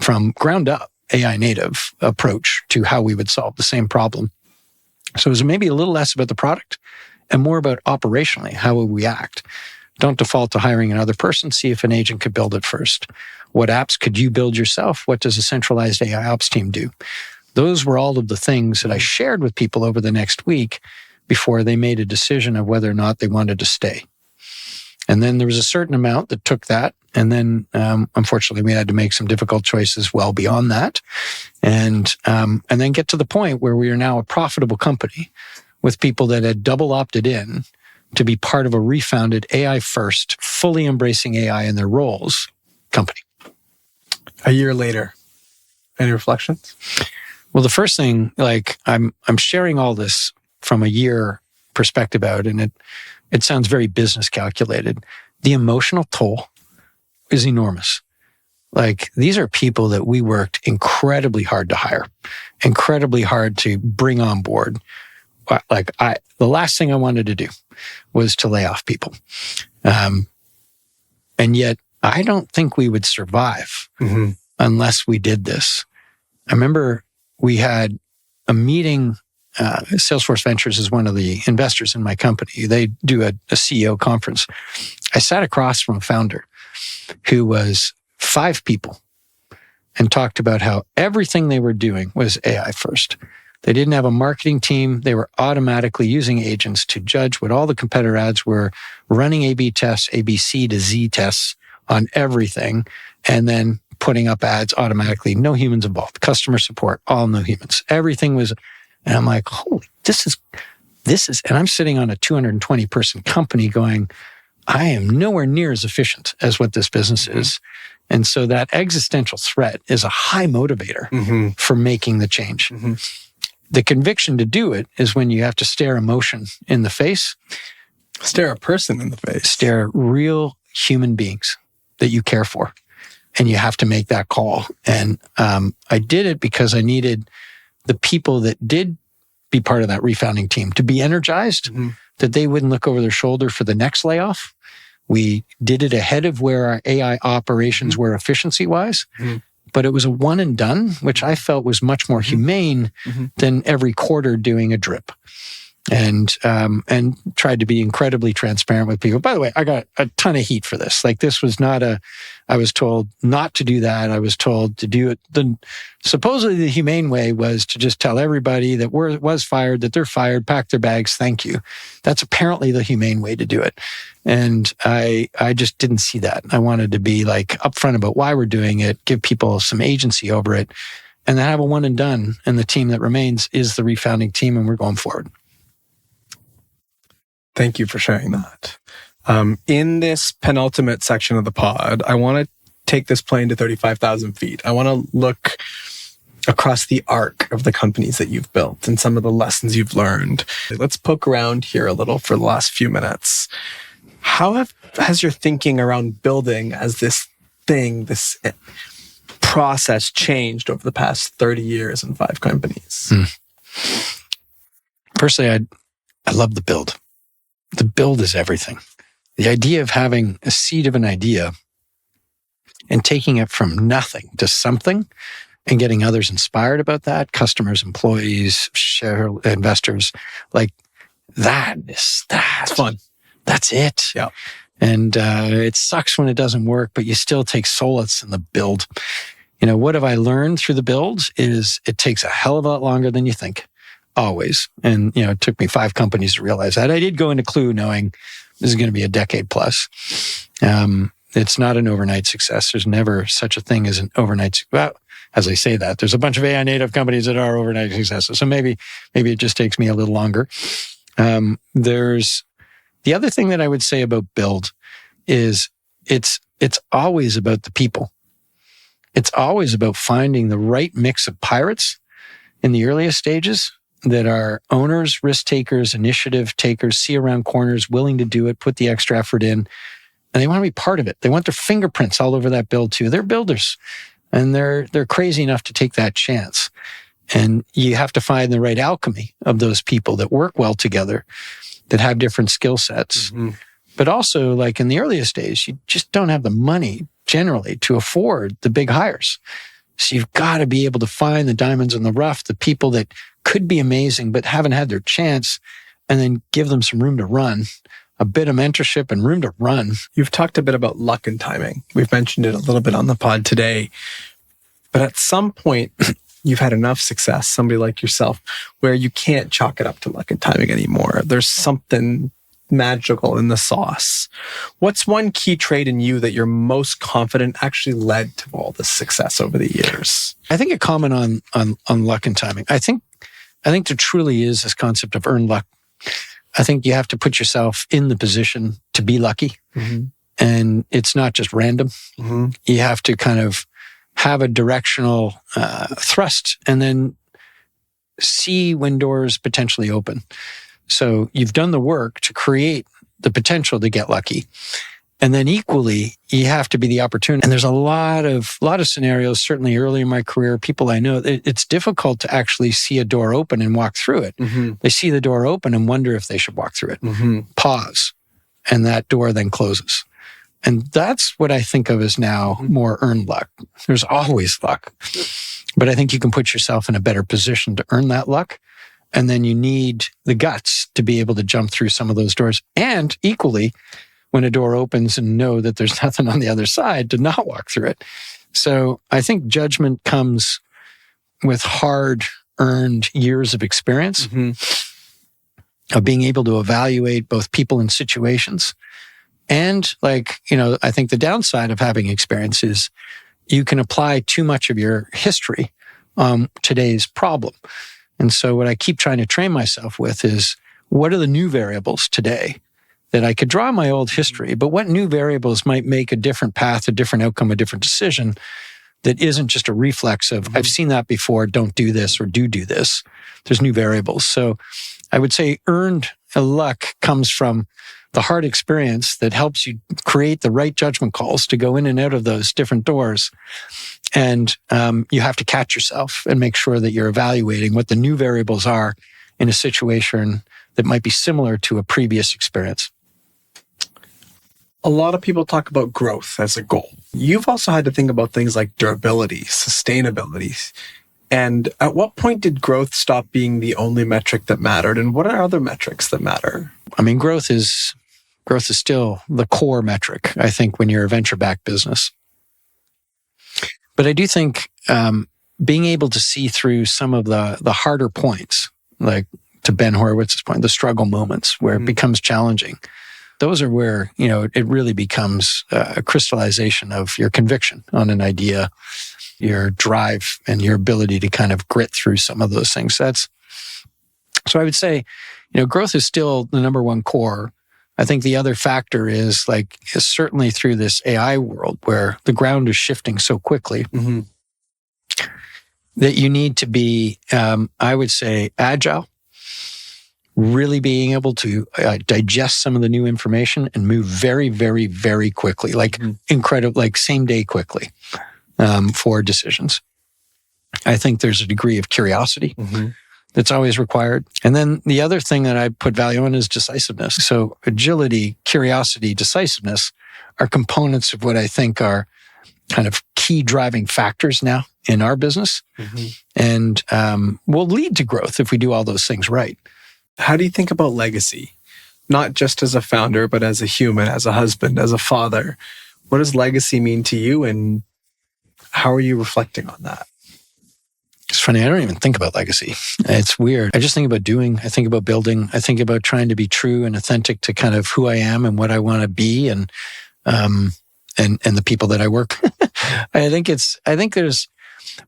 from ground up, AI native approach to how we would solve the same problem. So it was maybe a little less about the product and more about operationally, how would we act? Don't default to hiring another person. See if an agent could build it first. What apps could you build yourself? What does a centralized AI ops team do? Those were all of the things that I shared with people over the next week before they made a decision of whether or not they wanted to stay. And then there was a certain amount that took that. And then, unfortunately, we had to make some difficult choices well beyond that. And then get to the point where we are now a profitable company with people that had double opted in to be part of a refounded AI first, fully embracing AI in their roles company. A year later, any reflections? Well, the first thing, like I'm sharing all this from a year perspective out, and it sounds very business calculated. The emotional toll is enormous. Like, these are people that we worked incredibly hard to hire, incredibly hard to bring on board. The last thing I wanted to do was to lay off people. And yet I don't think we would survive unless we did this. I remember we had a meeting. Salesforce Ventures is one of the investors in my company. They do a CEO conference. I sat across from a founder who was 5 people and talked about how everything they were doing was AI first. They didn't have a marketing team. They were automatically using agents to judge what all the competitor ads were, running A/B tests, ABC to Z tests on everything, and then putting up ads automatically. No humans involved. Customer support, all no humans. Everything was, and I'm like, holy, this is, and I'm sitting on a 220 person company going, I am nowhere near as efficient as what this business is. And so that existential threat is a high motivator for making the change. The conviction to do it is when you have to stare emotion in the face. Stare a person in the face. Stare real human beings that you care for. And you have to make that call. And I did it because I needed the people that did be part of that refounding team to be energized, that they wouldn't look over their shoulder for the next layoff. We did it ahead of where our AI operations were efficiency-wise. But it was a one and done, which I felt was much more humane than every quarter doing a drip. And tried to be incredibly transparent with people. By the way, I got a ton of heat for this. Like, this was not I was told not to do that. I was told to do it. Supposedly the humane way was to just tell everybody that was fired, that they're fired, pack their bags, thank you. That's apparently the humane way to do it. And I just didn't see that. I wanted to be like upfront about why we're doing it, give people some agency over it, and then have a one and done. And the team that remains is the refounding team, and we're going forward. Thank you for sharing that. In this penultimate section of the pod, I want to take this plane to 35,000 feet. I want to look across the arc of the companies that you've built and some of the lessons you've learned. Let's poke around here a little for the last few minutes. How has your thinking around building as this thing, this process changed over the past 30 years in 5 companies? Personally, I love the build. The build is everything. The idea of having a seed of an idea and taking it from nothing to something and getting others inspired about that, customers, employees, investors, like that's fun. That's it. Yeah. And it sucks when it doesn't work, but you still take solace in the build. You know, what have I learned through the build is it takes a hell of a lot longer than you think. Always. And, you know, it took me 5 companies to realize that. I did go into Klue knowing this is going to be a decade plus. It's not an overnight success. There's never such a thing as an overnight. Well, as I say that, there's a bunch of AI native companies that are overnight successes. So maybe it just takes me a little longer. There's the other thing that I would say about build is it's always about the people. It's always about finding the right mix of pirates in the earliest stages that are owners, risk takers, initiative takers, see around corners, willing to do it, put the extra effort in, and they want to be part of it. They want their fingerprints all over that build too. They're builders, and they're crazy enough to take that chance. And you have to find the right alchemy of those people that work well together, that have different skill sets. But also, like in the earliest days, you just don't have the money generally to afford the big hires. So you've got to be able to find the diamonds in the rough, the people that could be amazing but haven't had their chance, and then give them some room to run, a bit of mentorship and room to run. You've talked a bit about luck and timing. We've mentioned it a little bit on the pod today. But at some point, you've had enough success, somebody like yourself, where you can't chalk it up to luck and timing anymore. There's something magical in the sauce. What's one key trait in you that you're most confident actually led to all this success over the years? I think a comment on luck and timing. I think there truly is this concept of earned luck. I think you have to put yourself in the position to be lucky. Mm-hmm. And it's not just random. Mm-hmm. You have to kind of have a directional thrust and then see when doors potentially open. So you've done the work to create the potential to get lucky. And then equally, you have to be the opportunity. And there's a lot of scenarios, certainly early in my career, people I know, it's difficult to actually see a door open and walk through it. Mm-hmm. They see the door open and wonder if they should walk through it. Mm-hmm. Pause. And that door then closes. And that's what I think of as now more earned luck. There's always luck. But I think you can put yourself in a better position to earn that luck. And then you need the guts to be able to jump through some of those doors. And equally, when a door opens and know that there's nothing on the other side, to not walk through it. So I think judgment comes with hard-earned years of experience, of being able to evaluate both people and situations. And I think the downside of having experience is you can apply too much of your history on today's problem. And so what I keep trying to train myself with is, what are the new variables today that I could draw on my old history, but what new variables might make a different path, a different outcome, a different decision that isn't just a reflex of, I've seen that before, don't do this or do this. There's new variables. So I would say earned luck comes from the hard experience that helps you create the right judgment calls to go in and out of those different doors. And you have to catch yourself and make sure that you're evaluating what the new variables are in a situation that might be similar to a previous experience. A lot of people talk about growth as a goal. You've also had to think about things like durability, sustainability. And at what point did growth stop being the only metric that mattered? And what are other metrics that matter? I mean, growth is still the core metric, I think, when you're a venture-backed business. But I do think being able to see through some of the harder points, like to Ben Horowitz's point, the struggle moments where it becomes challenging, those are where, it really becomes a crystallization of your conviction on an idea, your drive, and your ability to kind of grit through some of those things. So I would say, growth is still the number one core. I think the other factor is certainly through this AI world where the ground is shifting so quickly that you need to be, I would say, agile, really being able to digest some of the new information and move very, very, very quickly, incredible, same day quickly for decisions. I think there's a degree of curiosity that's always required. And then the other thing that I put value on is decisiveness. So agility, curiosity, decisiveness are components of what I think are kind of key driving factors now in our business and will lead to growth if we do all those things right. How do you think about legacy? Not just as a founder, but as a human, as a husband, as a father. What does legacy mean to you, and how are you reflecting on that? It's funny, I don't even think about legacy. It's weird. I just think about doing, I think about building, I think about trying to be true and authentic to kind of who I am and what I want to be and the people that I work. I think there's,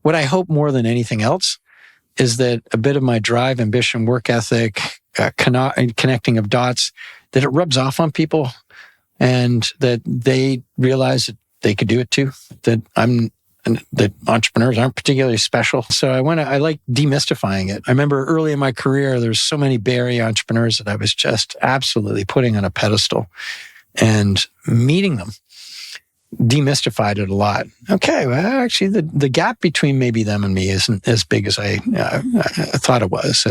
what I hope more than anything else is that a bit of my drive, ambition, work ethic, connecting of dots, that it rubs off on people and that they realize that they could do it too, that entrepreneurs aren't particularly special. So I like demystifying it. I remember early in my career, there's so many Bay Area entrepreneurs that I was just absolutely putting on a pedestal, and meeting them demystified it a lot. Okay, well, actually, the gap between maybe them and me isn't as big as I thought it was.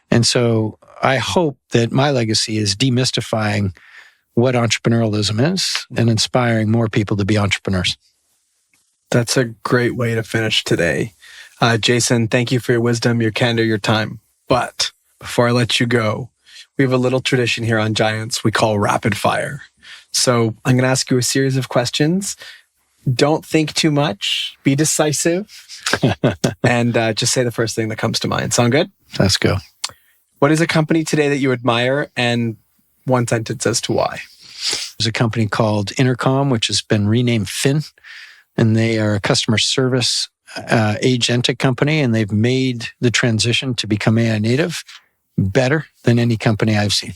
And so I hope that my legacy is demystifying what entrepreneurialism is and inspiring more people to be entrepreneurs. That's a great way to finish today. Jason, thank you for your wisdom, your candor, your time. But before I let you go, we have a little tradition here on Giants we call rapid fire. So I'm going to ask you a series of questions. Don't think too much. Be decisive. And just say the first thing that comes to mind. Sound good? Let's go. What is a company today that you admire, and one sentence as to why? There's a company called Intercom, which has been renamed Fin, and they are a customer service agentic company, and they've made the transition to become AI native better than any company I've seen.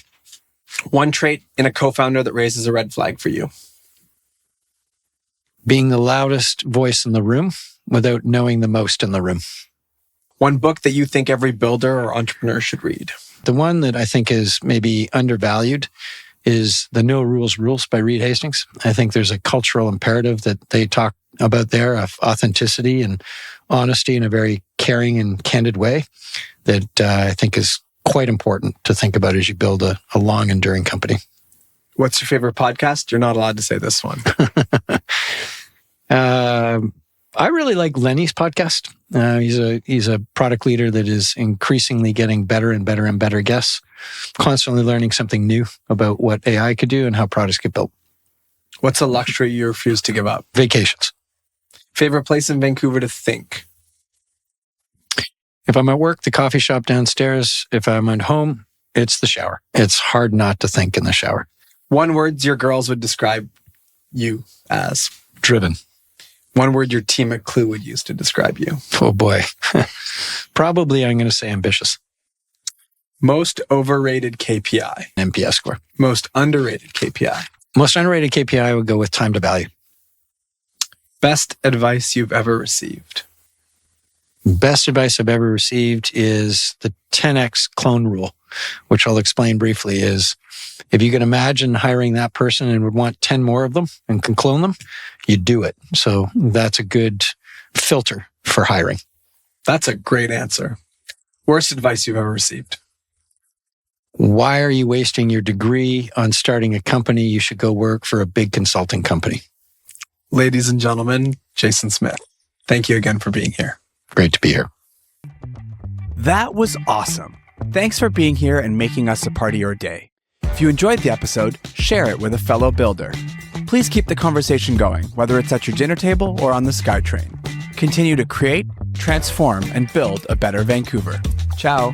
One trait in a co-founder that raises a red flag for you? Being the loudest voice in the room without knowing the most in the room. One book that you think every builder or entrepreneur should read? The one that I think is maybe undervalued is The No Rules Rules by Reed Hastings. I think there's a cultural imperative that they talk about there of authenticity and honesty in a very caring and candid way that I think is quite important to think about as you build a long, enduring company. What's your favorite podcast? You're not allowed to say this one. I really like Lenny's podcast. He's a product leader that is increasingly getting better and better and better guests, constantly learning something new about what AI could do and how products get built. What's a luxury you refuse to give up? Vacations. Favorite place in Vancouver to think? If I'm at work, the coffee shop downstairs. If I'm at home, it's the shower. It's hard not to think in the shower. One word your girls would describe you as? Driven. One word your team at Klue would use to describe you? Oh boy. Probably I'm going to say ambitious. Most overrated KPI? NPS score. Most underrated KPI? Most underrated KPI I would go with time to value. Best advice you've ever received? Best advice I've ever received is the 10x clone rule, which I'll explain briefly is if you can imagine hiring that person and would want 10 more of them and can clone them, you do it. So that's a good filter for hiring. That's a great answer. Worst advice you've ever received? Why are you wasting your degree on starting a company? You should go work for a big consulting company. Ladies and gentlemen, Jason Smith, thank you again for being here. Great to be here. That was awesome. Thanks for being here and making us a part of your day. If you enjoyed the episode, share it with a fellow builder. Please keep the conversation going, whether it's at your dinner table or on the SkyTrain. Continue to create, transform, and build a better Vancouver. Ciao.